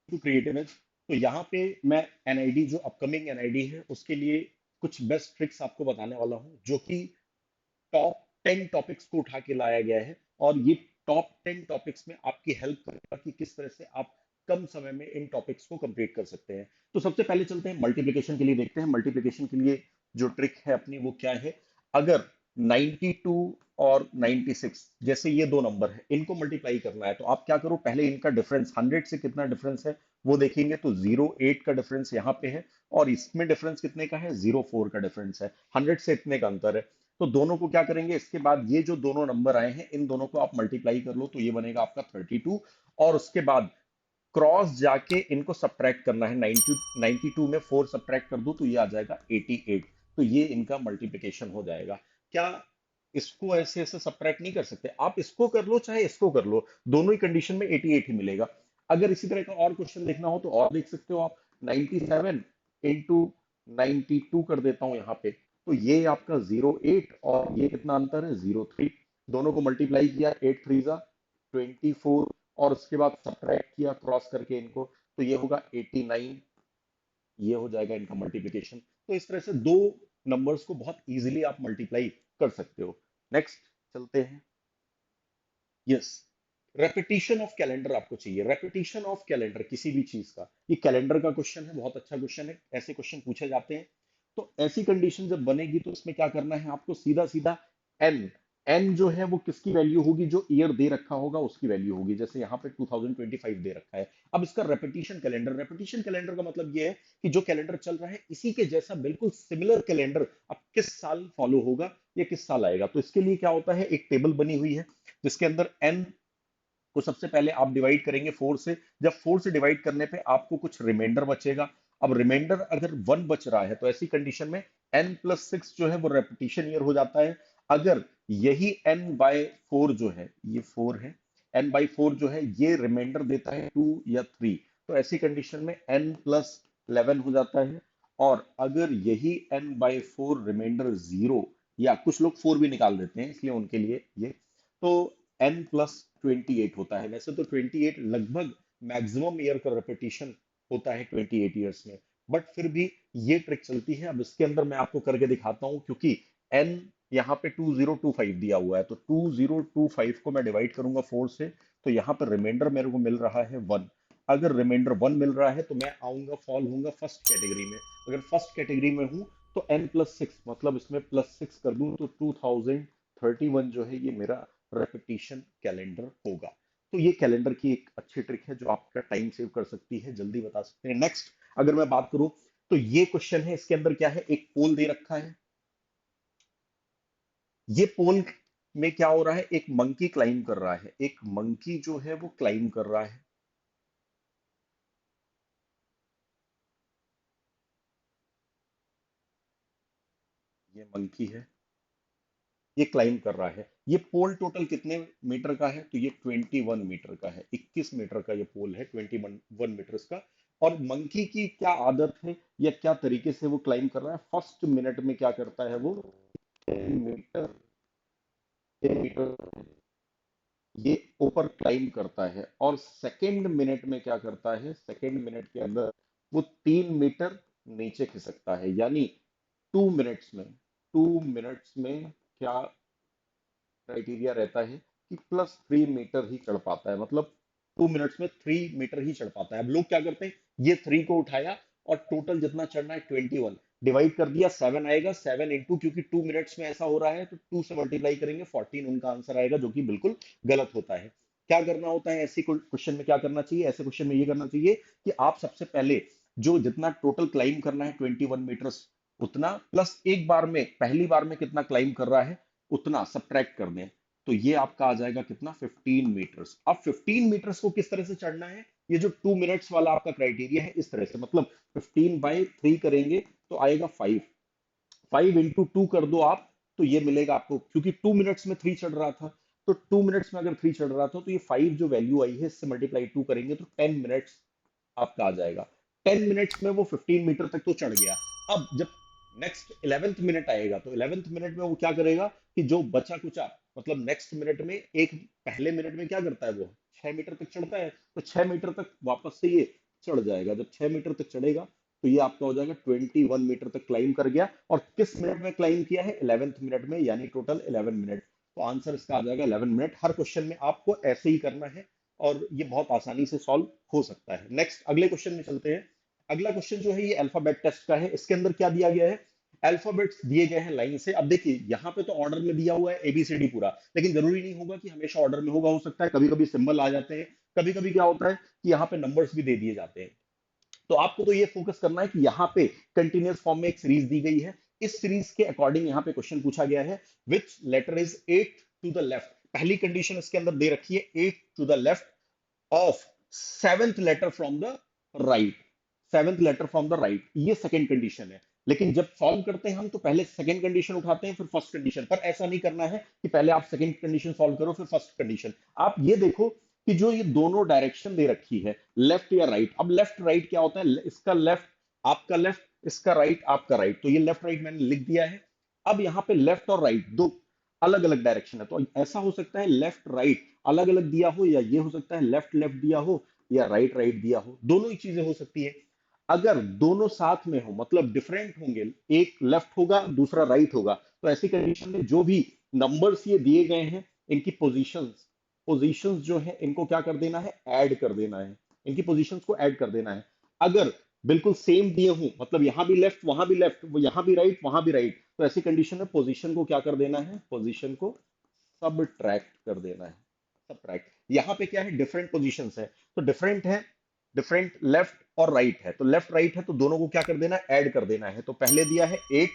To create image. तो यहाँ पे मैं एनआईडी, जो अपकमिंग एनआईडी है, उसके लिए कुछ बेस्ट ट्रिक्स आपको बताने वाला हूँ, जो कि टॉप 10 टॉपिक्स को उठा के लाया गया है। और ये टॉप 10 टॉपिक्स में आपकी हेल्प करेगा कि किस तरह से आप कम समय में इन टॉपिक्स को कंप्लीट कर सकते हैं। तो सबसे पहले चलते हैं मल्टीप्लिकेशन के लिए, देखते हैं मल्टीप्लिकेशन के लिए जो ट्रिक है अपनी वो क्या है। अगर 92 और 96 जैसे ये दो नंबर है, इनको मल्टीप्लाई करना है, तो आप क्या करो, पहले इनका डिफरेंस 100 से कितना डिफरेंस है वो देखेंगे। तो 08 का डिफरेंस यहाँ पे है, और इसमें डिफरेंस कितने का है, 04 का डिफरेंस है, 100 से इतने का अंतर है। तो दोनों को क्या करेंगे, इसके बाद ये जो दोनों नंबर आए हैं इन दोनों को आप मल्टीप्लाई कर लो, तो ये बनेगा आपका 32। और उसके बाद क्रॉस जाके इनको सब्ट्रैक्ट करना है, 92 में 4 सब्ट्रैक्ट कर दो तो ये आ जाएगा 88। तो ये इनका मल्टीप्लिकेशन हो जाएगा। क्या इसको ऐसे ऐसे सब्ट्रैक्ट नहीं कर सकते? आप इसको कर लो चाहे इसको कर लो, दोनों ही कंडीशन में 88 ही मिलेगा। अगर इसी तरह का और क्वेश्चन देखना हो तो और देख सकते हो आप। 97 इंटू 92 कर देता हूं यहाँ पे, तो ये आपका 08, और ये कितना अंतर है, 03। दोनों को मल्टीप्लाई किया, 8 3 जा 24, और उसके बाद सब्ट्रैक्ट किया क्रॉस करके इनको, तो ये होगा 89। ये हो जाएगा इनका मल्टीप्लिकेशन। तो इस तरह से दो नंबर्स को बहुत इजीली आप मल्टीप्लाई कर सकते हो। नेक्स्ट चलते हैं। यस, रेपिटेशन ऑफ कैलेंडर आपको चाहिए। रेपिटेशन ऑफ कैलेंडर किसी भी चीज का, ये कैलेंडर का क्वेश्चन है, बहुत अच्छा क्वेश्चन है, ऐसे क्वेश्चन पूछे जाते हैं। तो ऐसी कंडीशन जब बनेगी तो इसमें क्या करना है आपको, सीधा सीधा एन, एन जो है वो किसकी वैल्यू होगी, जो ईयर दे रखा होगा उसकी वैल्यू होगी। जैसे यहाँ पे 2025 दे रखा है। अब इसका रेपिटेशन कैलेंडर, रेपिटेशन कैलेंडर का मतलब ये है कि जो कैलेंडर चल रहा है इसी के जैसा बिल्कुल सिमिलर कैलेंडर अब किस साल फॉलो होगा या किस साल आएगा। तो इसके लिए क्या होता है, एक टेबल बनी हुई है जिसके अंदर एन को सबसे पहले आप डिवाइड करेंगे 4 से। जब 4 से डिवाइड करने पे आपको कुछ रिमाइंडर बचेगा। अब रिमाइंडर अगर 1 बच रहा है तो ऐसी कंडीशन में n+6 जो है वो रेपिटेशन ईयर हो जाता है। अगर यही n/4 जो है, ये 4 है, n/4 जो है ये रिमाइंडर देता है 2 या 3, तो ऐसी कंडीशन में n+11 हो जाता है। और अगर यही n/4 रिमाइंडर 0, या कुछ लोग 4 भी निकाल देते हैं इसलिए उनके लिए ये, तो n+28 होता है। वैसे तो 28 लगभग मैक्सिमम ईयर का रेपिटेशन होता है 28 ईयर्स में, बट फिर भी ये ट्रिक चलती है। अब इसके अंदर मैं आपको करके दिखाता हूं, क्योंकि n यहाँ पे 2025 दिया हुआ है, तो 2025 को मैं डिवाइड करूंगा 4 से, तो यहाँ पर रिमाइंडर मेरे को मिल रहा है 1। अगर रिमाइंडर 1 मिल रहा है तो मैं आऊंगा, फॉल होऊंगा फर्स्ट कैटेगरी में। अगर फर्स्ट कैटेगरी में हूं तो n+6, मतलब इसमें +6 कर दूं तो 2031 जो है ये मेरा रेपिटेशन कैलेंडर होगा। तो ये कैलेंडर की एक अच्छी ट्रिक है जो आपका टाइम सेव कर सकती है, जल्दी बता सकते हैं। नेक्स्ट अगर मैं बात करूं तो ये क्वेश्चन है, इसके अंदर क्या है, एक पोल दे रखा है। ये पोल में क्या हो रहा है, एक मंकी क्लाइम कर रहा है, एक मंकी जो है वो क्लाइम कर रहा है। ये मंकी है, ये क्लाइम कर रहा है। ये पोल टोटल कितने मीटर का है, तो ये 21 मीटर का है, 21 मीटर का ये पोल है, 21 मीटर्स का। और मंकी की क्या आदत है या क्या तरीके से वो क्लाइम कर रहा है, फर्स्ट मिनट में क्या करता है वो, 10 मीटर, 10 मीटर ये ऊपर क्लाइम करता है। और सेकेंड मिनट में क्या करता है, सेकेंड मिनट के अंदर वो 3 मीटर नीचे खिसकता है। यानी 2 मिनट्स में, 2 मिनट्स में क्या क्राइटेरिया रहता है कि +3 मीटर ही चढ़ पाता है, मतलब 2 मिनट्स में 3 मीटर ही चढ़ पाता है। अब लोग क्या करते हैं, ये 3 को उठाया और टोटल जितना चढ़ना है 21 डिवाइड कर दिया, 7 आएगा, 7 इंटू, क्योंकि 2 मिनट्स में ऐसा हो रहा है तो 2 से मल्टीप्लाई करेंगे, 14 उनका आंसर आएगा, जो कि बिल्कुल गलत होता है। क्या करना होता है ऐसे क्वेश्चन में, क्या करना चाहिए ऐसे क्वेश्चन में, ये करना चाहिए कि आप सबसे पहले जो जितना टोटल क्लाइम करना है 21 मीटर्स, उतना प्लस एक बार में, पहली बार में कितना क्लाइम कर रहा है उतना सब्ट्रैक्ट कर दें। तो ये आपका आ जाएगा कितना, 15 मीटर्स। अब 15 मीटर्स को किस तरह से चढ़ना है, ये जो 2 मिनट्स वाला आपका क्राइटेरिया है इस तरह से, मतलब 15/3 करेंगे तो आएगा 5, 5 इंटू 2 कर दो आप, तो ये मिलेगा आपको, क्योंकि 2 मिनट्स में 3 चढ़ रहा था, तो 2 मिनट्स में अगर 3 चढ़ रहा था तो ये 5 जो वैल्यू आई है इससे मल्टीप्लाई 2 करेंगे तो 10 मिनट्स आपका आ जाएगा। 10 मिनट्स में वो 15 मीटर तक तो चढ़ गया। अब जब नेक्स्ट 11th मिनट आएगा तो 11th मिनट में वो क्या करेगा कि जो बचा कुचा, मतलब नेक्स्ट मिनट में एक, पहले मिनट में क्या करता है वो 6 मीटर तक चढ़ता है, तो 6 मीटर तक वापस से ये चढ़ जाएगा। जब 6 मीटर तक चढ़ेगा तो ये आपका हो जाएगा 21 मीटर तक क्लाइम कर गया। और किस मिनट में क्लाइम किया है? 11th मिनट में, यानी टोटल 11 मिनट। तो आंसर इसका आ जाएगा 11 मिनट। हर क्वेश्चन में आपको ऐसे ही करना है और ये बहुत आसानी से सॉल्व हो सकता है। नेक्स्ट अगले क्वेश्चन में चलते हैं। अगला क्वेश्चन जो है ये अल्फाबेट टेस्ट का है। इसके अंदर क्या दिया गया है? अल्फाबेट्स दिए गए हैं लाइन से। अब देखिए यहाँ पे तो ऑर्डर में दिया हुआ है एबीसीडी पूरा, लेकिन जरूरी नहीं होगा कि हमेशा ऑर्डर में होगा, हो सकता है कभी कभी सिंबल आ जाते हैं, कभी कभी क्या होता है कि यहाँ पे नंबर्स भी दे दिए जाते हैं। तो आपको तो ये फोकस करना है कि यहाँ पे कंटिन्यूअस फॉर्म में एक सीरीज दी गई है। इस सीरीज के अकॉर्डिंग यहाँ पे क्वेश्चन पूछा गया है, which letter is eighth to the left. पहली कंडीशन इसके अंदर दे रखी है, eighth to the left of seventh letter from the right. Seventh letter from the right, ये सेकंड कंडीशन है। लेकिन जब सॉल्व करते हैं हम तो पहले सेकंड कंडीशन उठाते हैं फिर फर्स्ट कंडीशन। पर ऐसा नहीं करना है कि पहले आप सेकंड कंडीशन सॉल्व करो फिर फर्स्ट कंडीशन। आप ये देखो कि जो ये दोनों डायरेक्शन दे रखी है, लेफ्ट या राइट। अब लेफ्ट राइट क्या होता है? इसका लेफ्ट आपका लेफ्ट, इसका राइट आपका राइट। तो ये लेफ्ट राइट मैंने लिख दिया है। अब यहाँ पे लेफ्ट और राइट दो अलग अलग डायरेक्शन है, तो ऐसा हो सकता है लेफ्ट राइट अलग अलग दिया हो, या ये हो सकता है लेफ्ट लेफ्ट दिया हो, या राइट राइट दिया हो। दोनों ही चीजें हो सकती है। अगर दोनों साथ में हो मतलब डिफरेंट होंगे, एक लेफ्ट होगा दूसरा राइट होगा, तो ऐसी कंडीशन में जो भी नंबर्स ये दिए गए हैं इनकी पोजीशंस, पोजीशंस जो है इनको क्या कर देना है? ऐड कर देना है। इनकी पोजीशंस को ऐड कर देना है। अगर बिल्कुल सेम दिए हूं, मतलब यहां भी लेफ्ट वहां भी लेफ्ट, यहां भी राइट वहां भी राइट, तो ऐसी कंडीशन में पोजीशन को क्या कर देना है? पोजीशन को सब ट्रैक्ट कर देना है। सब ट्रैक्ट। यहां पे क्या है? डिफरेंट पोजीशंस है, तो डिफरेंट है, डिफरेंट लेफ्ट और राइट है, तो लेफ्ट राइट है तो दोनों को क्या कर देना है? ऐड कर देना है। तो पहले दिया है एट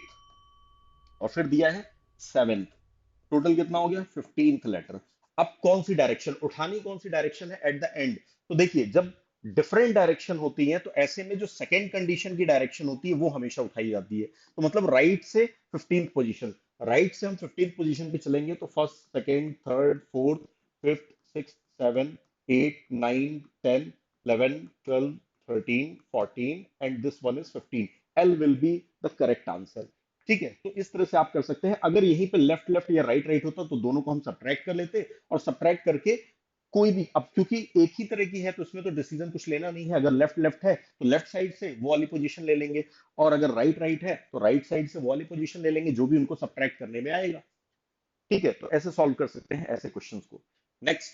और फिर दिया है सेवेंथ, टोटल कितना हो गया? 15th letter. अब कौन सी डायरेक्शन उठानी, कौन सी डायरेक्शन है एट द एंड? तो देखिए जब डिफरेंट डायरेक्शन होती है तो ऐसे में जो सेकंड कंडीशन की डायरेक्शन होती है वो हमेशा उठाई जाती है। तो मतलब राइट से 15th पोजीशन, राइट से हम 15th पोजीशन पे चलेंगे तो first second third fourth fifth six seven eight nine ten 11 12 13 14 and this one is 15। L will be the correct answer. ठीक है, तो इस तरह से आप कर सकते हैं। अगर यहीं पे लेफ्ट लेफ्ट या राइट राइट होता तो दोनों को हम सब्ट्रैक्ट कर लेते, और सब्ट्रैक्ट करके कोई भी, अब क्योंकि एक ही तरह की है तो उसमें तो डिसीजन कुछ लेना नहीं है। अगर लेफ्ट लेफ्ट है तो लेफ्ट साइड से वो वाली पोजीशन ले लेंगे, और अगर राइट राइट है तो राइट साइड से वो वाली पोजीशन ले लेंगे जो भी उनको सब्ट्रैक्ट करने में आएगा। ठीक है, तो ऐसे सॉल्व कर सकते हैं ऐसे क्वेश्चंस को। नेक्स्ट,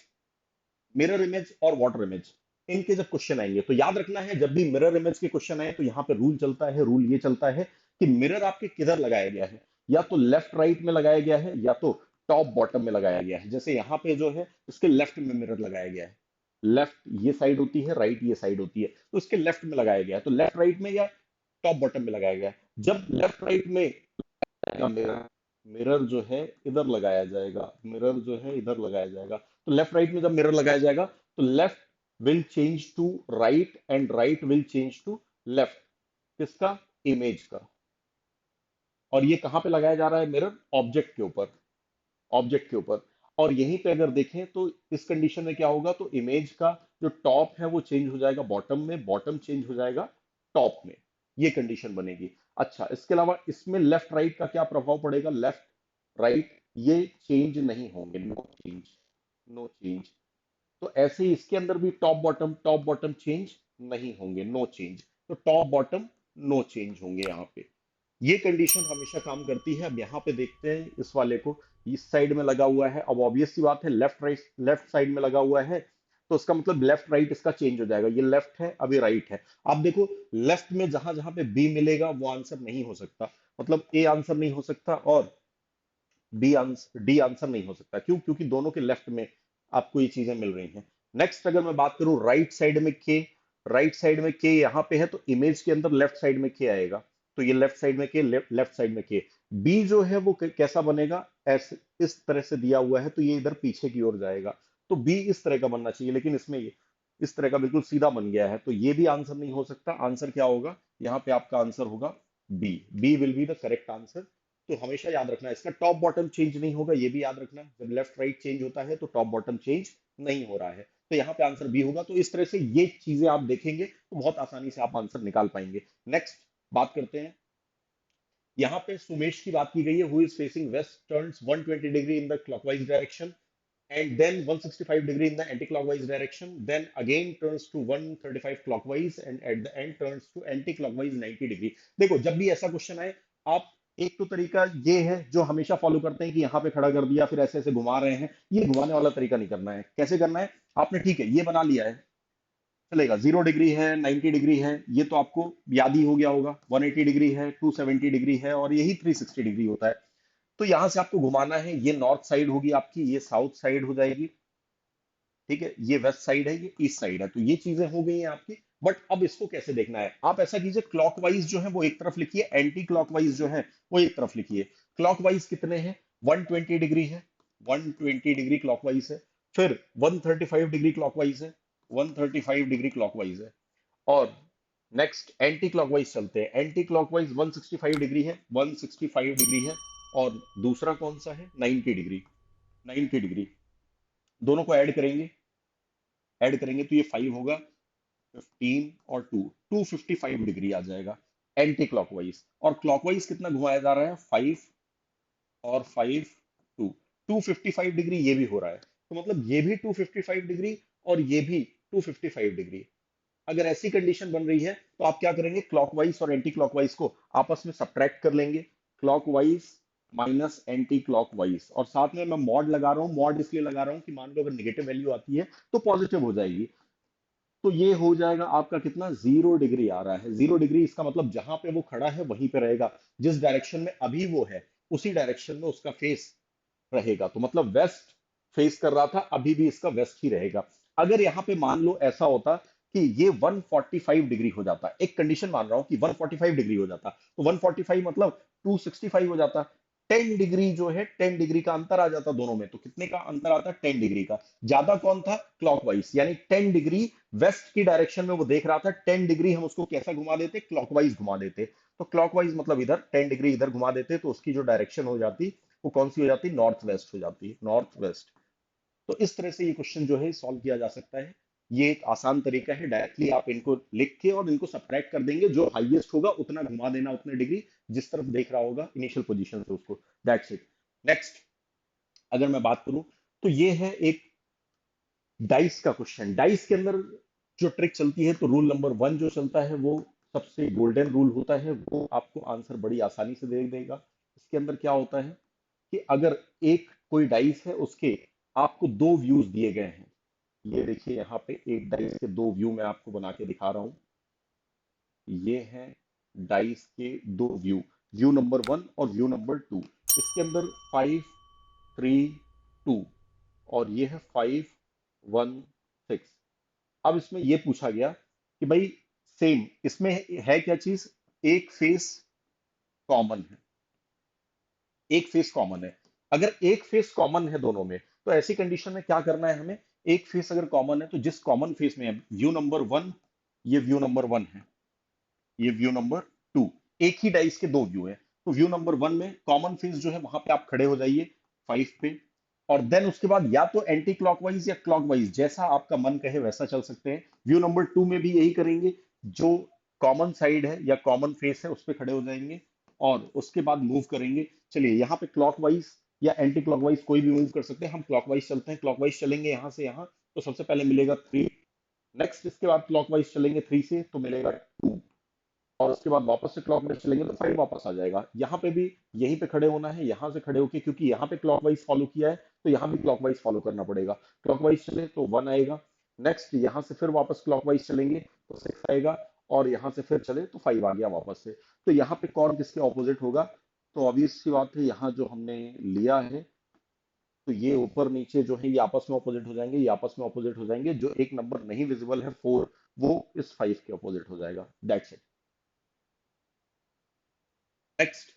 मिरर इमेज और वाटर इमेज, इनके जब क्वेश्चन आएंगे तो याद रखना है, जब भी मिरर इमेज के क्वेश्चन आए तो यहाँ पे रूल चलता है। रूल ये चलता है कि मिरर आपके किधर लगाया गया है, या तो लेफ्ट राइट में लगाया गया है या तो टॉप बॉटम में लगाया गया है। जैसे यहाँ पे जो है इसके लेफ्ट में मिरर लगाया गया है। लेफ्ट ये साइड होती है, राइट ये साइड होती है, तो इसके लेफ्ट में लगाया गया है। तो लेफ्ट राइट में या टॉप बॉटम में लगाया गया है। जब लेफ्ट राइट में मिरर, मिरर जो है इधर लगाया जाएगा, मिरर जो है इधर लगाया जाएगा, तो लेफ्ट राइट में जब मिरर लगाया जाएगा तो left will change to right and right will change to left. किसका? इमेज का। और ये कहां पे लगाया जा रहा है मिरर? ऑब्जेक्ट के ऊपर, ऑब्जेक्ट के ऊपर। और यहीं पे अगर देखें तो इस कंडीशन में क्या होगा? तो इमेज का जो टॉप है वो चेंज हो जाएगा बॉटम में, बॉटम चेंज हो जाएगा टॉप में। ये कंडीशन बनेगी। अच्छा, इसके अलावा इसमें लेफ्ट राइट का क्या प्रभाव पड़ेगा? लेफ्ट राइट ये चेंज नहीं होंगे, नो चेंज, नो चेंज। तो ऐसे ही इसके अंदर भी टॉप बॉटम चेंज नहीं होंगे, नो चेंज। तो टॉप बॉटम नो चेंज होंगे यहाँ पे। ये कंडीशन हमेशा काम करती है। अब यहाँ पे देखते हैं इस वाले को, इस साइड में लगा हुआ है। अब ऑब्वियस सी बात है लेफ्ट राइट, लेफ्ट साइड में लगा हुआ है तो उसका मतलब लेफ्ट राइट इसका चेंज हो जाएगा। ये लेफ्ट है अभी राइट है। आप देखो लेफ्ट में जहां जहां पे बी मिलेगा वो आंसर नहीं हो सकता, मतलब ए आंसर नहीं हो सकता और बी आंसर डी आंसर नहीं हो सकता। क्यों? क्योंकि दोनों के लेफ्ट में आपको ये चीजें मिल रही हैं। नेक्स्ट अगर मैं बात करूं राइट साइड में के, राइट साइड में के यहाँ पे है तो इमेज के अंदर लेफ्ट साइड में के आएगा। तो ये लेफ्ट साइड में के, लेफ्ट साइड में के। बी जो है वो कैसा बनेगा? ऐसे इस तरह से दिया हुआ है तो ये इधर पीछे की ओर जाएगा। तो बी इस तरह का बनना चाहिए, लेकिन इसमें ये इस तरह का बिल्कुल सीधा बन गया है, तो ये भी आंसर नहीं हो सकता। आंसर क्या होगा? यहाँ पे आपका आंसर होगा B. B will be the correct answer. तो हमेशा याद रखना इसका टॉप बॉटम चेंज नहीं होगा, ये भी याद रखना। जब लेफ्ट राइट चेंज होता है तो टॉप बॉटम चेंज नहीं हो रहा है, तो यहाँ पे आंसर बी होगा। तो इस तरह से ये चीजें आप देखेंगे तो बहुत आसानी से आप आंसर निकाल पाएंगे। नेक्स्ट बात करते हैं, यहाँ पे सुमेश की बात की गई है, who is facing west turns 120 degree in the clockwise direction. and then 165 degree in the anti-clockwise direction, then again turns to 135 clockwise and at the end turns to anti-clockwise 90 degree. देखो जब भी ऐसा क्वेश्चन आए, आप एक तो तरीका ये है जो हमेशा फॉलो करते हैं कि यहाँ पे खड़ा कर दिया फिर ऐसे ऐसे घुमा रहे हैं, ये घुमाने वाला तरीका नहीं करना है। कैसे करना है, आपने ठीक है ये बना लिया है, चलेगा, 0 डिग्री है, 90 डिग्री है, ये तो आपको याद ही हो गया होगा, 180 डिग्री है, 270 डिग्री है और यही 360 डिग्री होता है। तो यहां से आपको घुमाना है, ये नॉर्थ साइड होगी आपकी, ये साउथ साइड हो जाएगी, ठीक है, ये वेस्ट साइड है, ये ईस्ट साइड है, तो ये चीजें हो गई हैं आपकी। बट अब इसको कैसे देखना है, आप ऐसा कीजिए, क्लॉकवाइज जो है वो एक तरफ लिखिए, एंटी क्लॉकवाइज जो है वो एक तरफ लिखिए। क्लॉकवाइज कितने हैं, 120 डिग्री है, 120 डिग्री क्लॉकवाइज है, फिर 135 डिग्री क्लॉकवाइज है, 135 डिग्री क्लॉकवाइज है, और नेक्स्ट एंटी क्लॉकवाइज चलते हैं, एंटी क्लॉकवाइज 165 डिग्री है, 165 डिग्री है, और दूसरा कौन सा है, 90 डिग्री, 90 डिग्री, दोनों को ऐड करेंगे तो ये 5 होगा, 15 और 2 255 डिग्री आ जाएगा एंटी क्लॉकवाइज। और क्लॉकवाइज कितना घुमाया जा रहा है, 5 और 5 2, 255 डिग्री ये भी हो रहा है, तो मतलब ये भी 255 डिग्री और ये भी 255 डिग्री। अगर ऐसी कंडीशन बन रही है तो आप क्या करेंगे, क्लॉकवाइज और एंटी क्लॉकवाइज को आपस में सब्ट्रैक्ट कर लेंगे, क्लॉकवाइज माइनस एंटी क्लॉकवाइज, और साथ में मैं मॉड लगा रहा हूं, मॉड इसलिए लगा रहा हूं कि मान लो अगर नेगेटिव वैल्यू आती है तो पॉजिटिव हो जाएगी। तो ये हो जाएगा आपका कितना, 0 डिग्री आ रहा है, 0 डिग्री, इसका मतलब जहां पे वो खड़ा है वहीं पे रहेगा, जिस डायरेक्शन में अभी वो है उसी डायरेक्शन में उसका फेस रहेगा, तो मतलब वेस्ट फेस कर रहा था, अभी भी इसका वेस्ट ही रहेगा। अगर यहाँ पे मान लो ऐसा होता कि ये 145 डिग्री हो जाता, एक कंडीशन मान रहा हूं कि 145 डिग्री हो जाता, तो 145 मतलब 265 हो जाता, 10 डिग्री जो है, 10 डिग्री का अंतर आ जाता दोनों में, तो कितने का अंतर आता, 10 डिग्री का। ज्यादा कौन था, क्लॉकवाइज, यानी 10 डिग्री वेस्ट की डायरेक्शन में वो देख रहा था, 10 डिग्री हम उसको कैसा घुमा देते, क्लॉकवाइज घुमा देते, तो क्लॉकवाइज मतलब इधर 10 डिग्री इधर घुमा देते, तो उसकी जो डायरेक्शन हो जाती वो कौन सी हो जाती, नॉर्थ वेस्ट हो जाती है, नॉर्थ वेस्ट। तो इस तरह से ये क्वेश्चन जो है सॉल्व किया जा सकता है। ये एक आसान तरीका है, डायरेक्टली आप इनको लिख के और इनको सब्ट्रैक्ट कर देंगे, जो हाईएस्ट होगा उतना घुमा देना, उतने डिग्री जिस तरफ देख रहा होगा इनिशियल पोजीशन से उसको, दैट्स इट। नेक्स्ट अगर मैं बात करूं तो ये है एक डाइस का क्वेश्चन। डाइस के अंदर जो ट्रिक चलती है, तो रूल नंबर 1 जो चलता है वो सबसे गोल्डन रूल होता है, वो आपको आंसर बड़ी आसानी से दे देगा। इसके अंदर क्या होता है कि अगर एक कोई डाइस है, उसके आपको दो व्यूज दिए गए हैं, ये देखिए यहाँ पे एक डाइस के दो व्यू मैं आपको बना के दिखा रहा हूं, ये है डाइस के दो व्यू, व्यू नंबर 1 और व्यू नंबर 2। इसके अंदर 5 3 2 और ये है 5 1 6। अब इसमें ये पूछा गया कि भाई सेम इसमें है क्या चीज, एक फेस कॉमन है, एक फेस कॉमन है। अगर एक फेस कॉमन है दोनों में, तो ऐसी कंडीशन में क्या करना है हमें, एक फेस अगर कॉमन है तो जिस कॉमन फेस में है, व्यू नंबर 1, ये व्यू नंबर 1 है, ये व्यू नंबर 2, एक ही डाइस के दो व्यू है, तो व्यू नंबर 1 में कॉमन फेस जो है वहां पे आप खड़े हो जाइए 5 पे, और देन उसके बाद या तो एंटी क्लॉकवाइज या क्लॉकवाइज, जैसा आपका मन कहे वैसा चल सकते हैं। व्यू नंबर 2 में भी यही करेंगे, जो कॉमन साइड है या कॉमन फेस है उस पर खड़े हो जाएंगे और उसके बाद मूव करेंगे। चलिए यहाँ पे क्लॉकवाइज या एंटी क्लॉकवाइज कोई भी मूव कर सकते हैं, हम क्लॉकवाइज चलते हैं, क्लॉकवाइज चलेंगे यहाँ से यहाँ, तो सबसे पहले मिलेगा 3, नेक्स्ट इसके बाद क्लॉकवाइज चलेंगे 3 से तो मिलेगा 2, और उसके बाद वापस से क्लॉकवाइज चलेंगे तो 5 वापस आ जाएगा। यहाँ पे भी यहीं पे खड़े होना है, यहाँ से खड़े होके, क्योंकि यहाँ पे क्लॉकवाइज फॉलो किया है तो यहाँ भी क्लॉकवाइज फॉलो करना पड़ेगा। क्लॉकवाइज चले तो 1 आएगा, नेक्स्ट यहाँ से फिर वापस क्लॉकवाइज चलेंगे तो 6 आएगा, और यहाँ से फिर चले तो 5 आ गया वापस से। तो यहाँ पे कौन किसके ऑपोजिट होगा, तो ऑब्वियस सी बात है, यहाँ जो हमने लिया है तो ये ऊपर नीचे जो है ये आपस में ऑपोजिट हो जाएंगे, ये आपस में ऑपोजिट हो जाएंगे, जो एक नंबर नहीं विजिबल है 4, वो इस 5 के ऑपोजिट हो जाएगा, दैट्स इट। नेक्स्ट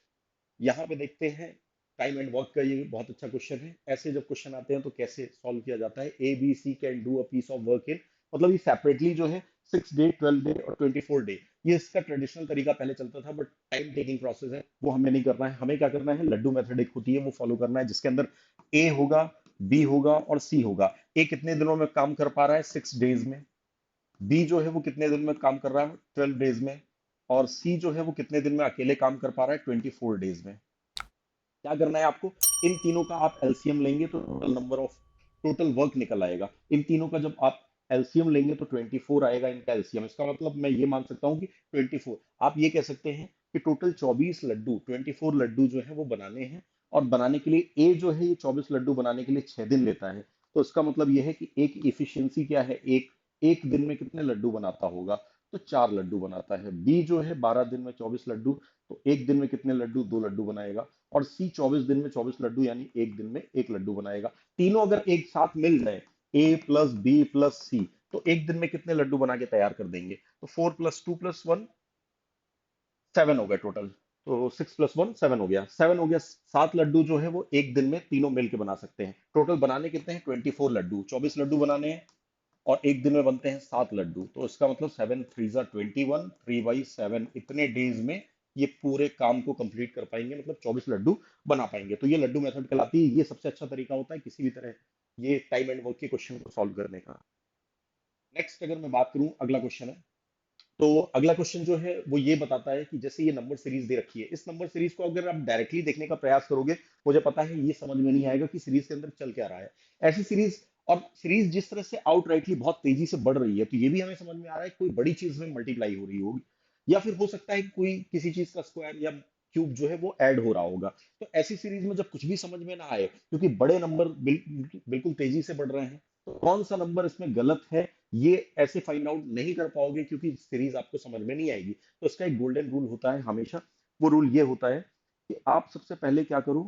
यहाँ पे देखते हैं, टाइम एंड वर्क का ये बहुत अच्छा क्वेश्चन है। ऐसे जब क्वेश्चन आते हैं तो कैसे सॉल्व किया जाता है, A B C can do a piece of work in, मतलब ये सेपरेटली जो है 6 डे 12 डे और 24 डे, ये इसका ट्रेडिशनल तरीका पहले चलता था, बट टाइम टेकिंग प्रोसेस है, वो हमें नहीं करना है। हमें क्या करना है, लड्डू मेथड एक होती है वो फॉलो करना है, जिसके अंदर ए होगा, बी होगा और सी होगा। ए कितने दिनों में काम कर पा रहा है, 6 डेज में, बी जो है वो कितने दिन में काम कर रहा है, 12 डेज में, और सी जो है वो कितने दिन में अकेले काम कर पा रहा है, 24 डेज में। क्या करना है आपको, इन तीनों का आप एलसीएम लेंगे तो total number of total work निकल आएगा। इन तीनों का जब आप एलसीएम लेंगे तो 24 आएगा इनका एलसीएम। इसका मतलब मैं ये मान सकता हूँ कि 24। आप ये कह सकते हैं कि टोटल 24 लड्डू, 24 लड्डू जो है वो बनाने हैं। और बनाने के लिए ए जो है ये 24 लड्डू बनाने के लिए 6 दिन लेता है। तो इसका मतलब ये है कि एक इफिशियंसी क्या है, एक एक दिन में कितने लड्डू बनाता होगा, तो 4 लड्डू बनाता है। बी जो है 12 दिन में 24 लड्डू, तो एक दिन में कितने लड्डू, 2 लड्डू बनाएगा। और सी 24 दिन में 24 लड्डू, यानी एक दिन में 1 लड्डू बनाएगा। तीनों अगर एक साथ मिल जाए, ए प्लस बी प्लस सी, तो एक दिन में कितने लड्डू बना के तैयार कर देंगे। तो 4 + 2 + 1 7 हो गए टोटल। तो 6 + 1 7 हो गया, 7 हो गया। 7 लड्डू जो है वो एक दिन में तीनों मिलके बना सकते हैं। टोटल बनाने कितने हैं, 24 लड्डू, 24 लड्डू बनाने हैं। और एक दिन में बनते हैं 7 लड्डू। तो इसका मतलब 7 3 = 21, 3/7 इतने डेज में ये पूरे काम को कंप्लीट कर पाएंगे, मतलब 24 लड्डू बना पाएंगे। तो ये लड्डू मेथड कहलाती है। ये सबसे अच्छा तरीका होता है किसी भी तरह ये टाइम एंड वर्क के क्वेश्चन को सॉल्व करने का। नेक्स्ट अगर मैं बात करूं, अगला क्वेश्चन है। तो अगला क्वेश्चन जो है वो ये बताता है कि जैसे ये नंबर सीरीज दे रखी है, इस नंबर सीरीज को अगर आप डायरेक्टली देखने का प्रयास करोगे, मुझे पता है ये समझ में नहीं आएगा कि सीरीज के अंदर चल क्या रहा है। ऐसी सीरीज, और सीरीज जिस तरह से आउटराइटली बहुत तेजी से बढ़ रही है, तो ये भी हमें समझ में आ रहा है कि कोई बड़ी चीज में मल्टीप्लाई हो रही होगी। या फिर हो सकता है कि कोई किसी चीज का स्क्वायर या क्यूब जो है वो ऐड हो रहा होगा। तो ऐसी सीरीज में जब कुछ भी समझ में ना आए, क्योंकि बड़े नंबर बिल्कुल तेजी से बढ़ रहे हैं, तो कौन सा नंबर इसमें गलत है, ये ऐसे फाइंड आउट नहीं कर पाओगे क्योंकि सीरीज आपको समझ में नहीं आएगी। तो इसका एक गोल्डन रूल होता है हमेशा। वो रूल ये होता है कि आप सबसे पहले क्या करो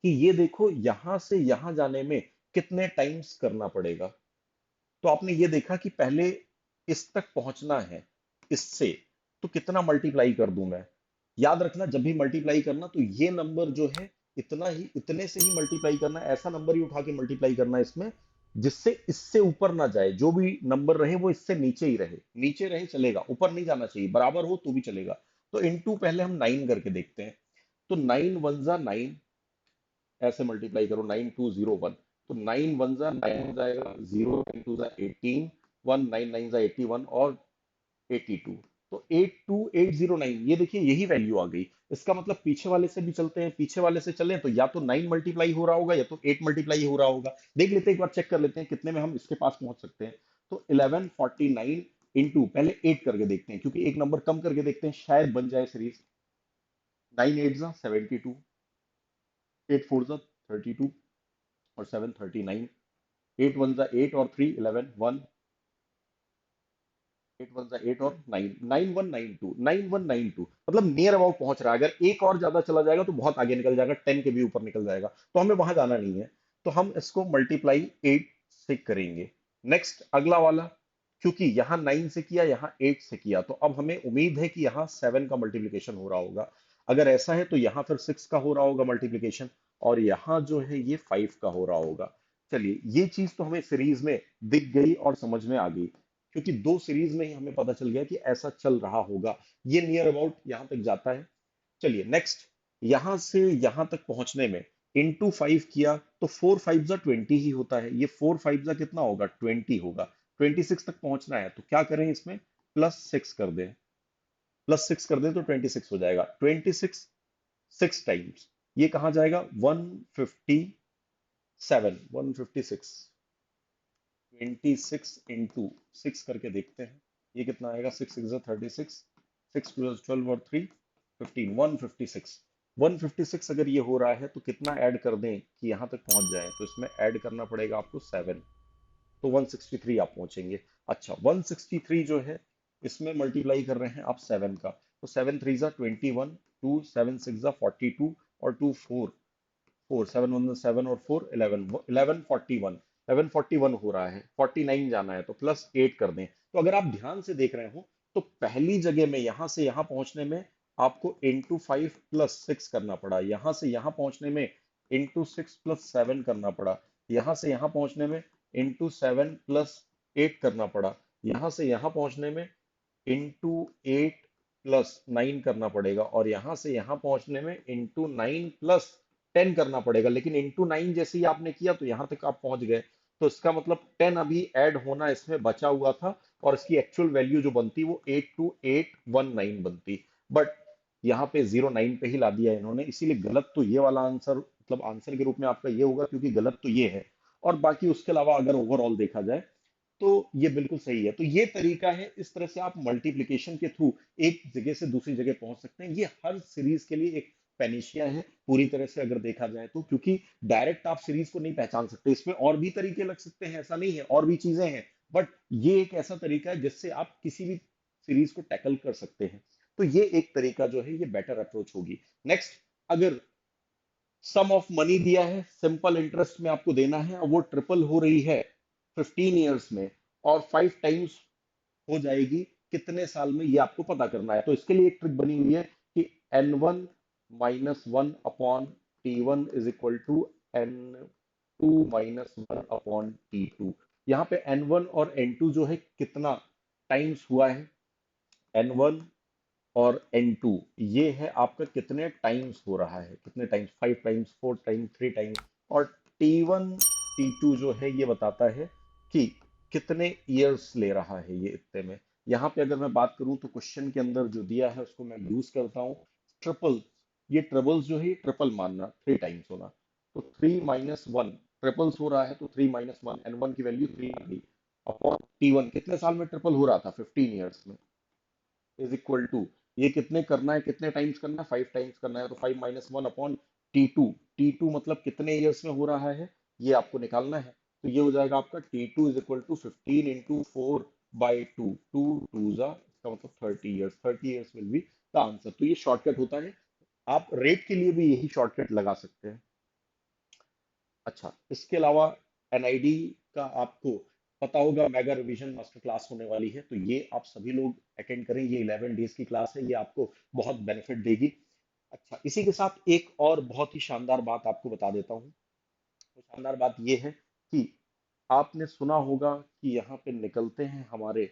कि ये देखो यहां से यहां जाने में कितने टाइम्स करना पड़ेगा। तो आपने ये देखा कि पहले इस तक पहुंचना है, इससे, तो कितना मल्टीप्लाई कर दूं मैं। याद रखना जब भी मल्टीप्लाई करना तो ये नंबर जो है इतना ही, इतने से ही मल्टीप्लाई करना, ऐसा नंबर ही उठा के मल्टीप्लाई करना इसमें जिससे इससे ऊपर ना जाए। जो भी नंबर रहे वो इससे नीचे ही रहे, नीचे रहे चलेगा, ऊपर नहीं जाना चाहिए, बराबर हो तो भी चलेगा। तो इनटू पहले हम 9 करके देखते हैं। तो 9 × 1 = 9, ऐसे मल्टीप्लाई करो, 9201। तो 9 × 1 = 9 हो जाएगा, 0 × 2 = 18, 1 9 9 = 81 और 82। तो 82809, ये देखिए यही वैल्यू आ गई। इसका मतलब पीछे वाले से भी चलते हैं, पीछे वाले से चले तो या तो 9 मल्टीप्लाई हो रहा होगा या तो 8 मल्टीप्लाई हो रहा होगा। देख लेते हैं, एक बार चेक कर लेते हैं कितने में हम इसके पास पहुंच सकते हैं। तो 1149 इंटू, पहले 8 करके देखते हैं क्योंकि एक नंबर कम करके देखते हैं, शायद बन जाए सीरीज। 9 8 = 72, 8 4 = 32 और 7 39, 8 1 = 8 और 3 11 1, 8 1 = 8 और 9 9192 मतलब नियर अबाउट पहुंच रहा है। अगर एक और ज्यादा चला जाएगा तो बहुत आगे निकल जाएगा, 10 के भी ऊपर निकल जाएगा। तो हमें वहां जाना नहीं है। तो हम इसको मल्टीप्लाई 8 से करेंगे। नेक्स्ट अगला वाला, क्योंकि यहाँ 9 से किया, यहाँ 8 से किया, तो अब हमें उम्मीद है कि यहाँ 7 का मल्टीप्लीकेशन हो रहा होगा। अगर ऐसा है तो यहाँ फिर 6 का हो रहा होगा मल्टीप्लीकेशन, और यहाँ जो है ये 5 का हो रहा होगा। चलिए ये चीज तो हमें सीरीज में दिख गई और समझ में आ गई, क्योंकि दो सीरीज में ही हमें पता चल गया कि ऐसा चल रहा होगा। ये नियर अबाउट यहां तक जाता है। चलिए नेक्स्ट, यहां से यहां तक पहुंचने में इंटू 5 किया तो 4 5 = 20 ही होता है। ये 4 5 कितना होगा, 20 होगा। 26 तक पहुंचना है तो क्या करें, इसमें +6 कर दें। +6 कर दें तो 26 हो जाएगा। 26 6 टाइम्स, ये कहां जाएगा, 157, 156। 26 इंटू 6 करके देखते हैं, ये कितना आएगा। 6 6 = 36, 6 + 12 और 3 15, 156। 156 अगर ये हो रहा है तो कितना ऐड कर दें कि यहां तक पहुंच जाए, तो इसमें ऐड करना पड़ेगा आपको 7। तो 163 आप पहुंचेंगे। अच्छा 163 जो है इसमें मल्टीप्लाई कर रहे हैं आप 7 का, तो 7 3 = 21, 2 7 6 = 42 और 2 4, 7 और 4 11, 1141 हो रहा है। 49 जाना है तो +8 कर दें। तो अगर आप ध्यान से देख रहे हो तो पहली जगह में यहां से यहां पहुंचने में आपको इंटू 5 + 6 करना पड़ा, यहां से यहां पहुंचने में इंटू 6 + 7 करना पड़ा, यहां से यहां पहुंचने में इंटू 7 + 8 करना पड़ा, यहां से यहां पहुंचने में इंटू 8 + 9 करना पड़ेगा, और यहां से यहां पहुंचने में इंटू 9 + 10 करना पड़ेगा। लेकिन इंटू 9 जैसे ही आपने किया तो यहां तक आप पहुंच गए। तो इसका मतलब 10 अभी ऐड होना इसमें बचा हुआ था, और इसकी एक्चुअल वैल्यू जो बनती वो 82819 बनती। बट यहाँ पे 09 पे ही ला दिया इन्होंने, इसीलिए गलत तो ये वाला आंसर, मतलब आंसर के रूप में आपका ये होगा, क्योंकि गलत तो ये है। और बाकी उसके अलावा अगर ओवरऑल देखा जाए तो ये बिल्कुल सही है। तो ये तरीका है, इस तरह से आप मल्टीप्लिकेशन के थ्रू एक जगह से दूसरी जगह पहुंच सकते हैं। ये हर सीरीज के लिए एक पेनिशिया है पूरी तरह से अगर देखा जाए तो, क्योंकि डायरेक्ट आप सीरीज को नहीं पहचान सकते, इसमें और भी तरीके लग सकते हैं, ऐसा नहीं है, और भी चीजें हैं, बट ये एक ऐसा तरीका है जिससे आप किसी भी सीरीज को टैकल कर सकते हैं। तो ये एक तरीका जो है ये बेटर अप्रोच होगी। नेक्स्ट, अगर सम ऑफ मनी दिया है, सिंपल इंटरेस्ट में आपको देना है, और वो ट्रिपल हो रही है 15 ईयर्स में, और 5 टाइम्स हो जाएगी कितने साल में, ये आपको पता करना है। तो इसके लिए एक ट्रिक बनी हुई है कि n1 - 1 upon t1 is equal to n2 - 1 upon t2। यहाँ पे n1 और n2 जो है कितना टाइम्स हुआ है, n1 और n2 ये है आपका कितने टाइम्स हो रहा है, कितने टाइम्स, 5 टाइम्स, 4 टाइम्स, 3 टाइम्स, और t1 t2 जो है ये बताता है कि कितने ईयर्स ले रहा है ये इतने में। यहाँ पे अगर मैं बात करूं तो क्वेश्चन के अंदर जो दिया है उसको मैं यूज करता हूँ, ट्रिपल। ये ट्रिपल्स जो है ट्रिपल मानना, 3 टाइम्स होना, तो 3 - 1 ट्रिपल्स हो रहा है, तो 3 - 1, n1 की वैल्यू 3 आ गई, अपॉन t1 कितने साल में ट्रिपल हो रहा था, 15 ईयर्स में, इज इक्वल टू, ये कितने करना है, कितने टाइम्स करना है, 5 टाइम्स करना है, तो 5 - 1 अपॉन t2। t2 मतलब कितने ईयर्स में हो रहा है, ये आपको निकालना है। तो ये हो जाएगा आपका t2 इज इक्वल टू 15 × 4/2, 2 2 इसका मतलब 30 years, 30 years will be the answer. तो ये शॉर्टकट होता है, आप रेट के लिए भी यही शॉर्टकट लगा सकते हैं। अच्छा, इसके अलावा एनआईडी का आपको पता होगा, मेगा रिवीजन मास्टर क्लास होने वाली है, तो ये आप सभी लोग अटेंड करें। ये 11 डेज की क्लास है, ये आपको बहुत बेनिफिट देगी। अच्छा, इसी के साथ एक और बहुत ही शानदार बात आपको बता देता हूँ। तो शानदार बात ये है कि आपने सुना होगा कि यहाँ पे निकलते हैं हमारे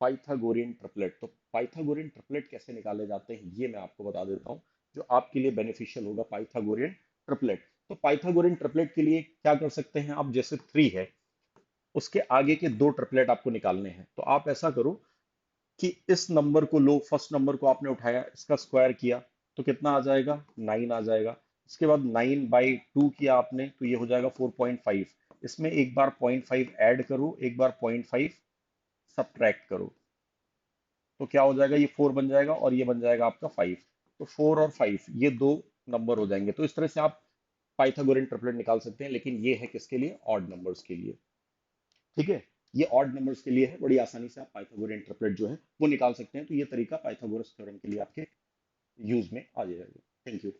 पाइथागोरियन ट्रिपलेट। तो पाइथागोरियन ट्रिपलेट कैसे निकाले जाते हैं ये मैं आपको बता देता हूँ, जो आपके लिए बेनिफिशियल होगा, पाइथागोरियन ट्रिपलेट। तो पाइथागोरियन ट्रिपलेट के लिए क्या कर सकते हैं आप, जैसे 3 है, उसके आगे के 2 ट्रिपलेट आपको निकालने हैं। तो आप ऐसा करो कि इस नंबर को लो, फर्स्ट नंबर को आपने उठाया, इसका स्क्वायर किया, तो कितना आ जाएगा, 9 आ जाएगा। इसके बाद 9/2 किया आपने, तो ये हो जाएगा 4.5। इसमें एक बार 0.5 ऐड करो, एक बार 0.5 सब्ट्रैक्ट करो, तो क्या हो जाएगा, ये 4 बन जाएगा और ये बन जाएगा आपका 5। तो 4 और 5 ये 2 नंबर हो जाएंगे। तो इस तरह से आप पाइथागोरियन ट्रिपलेट निकाल सकते हैं, लेकिन ये है किसके लिए, ऑड नंबर्स के लिए। ठीक है, ये ऑड नंबर्स के लिए है, बड़ी आसानी से आप पाइथागोरियन ट्रिपलेट जो है वो निकाल सकते हैं। तो ये तरीका पाइथागोरस थ्योरम के लिए आपके यूज में आ जाएगा। Thank you.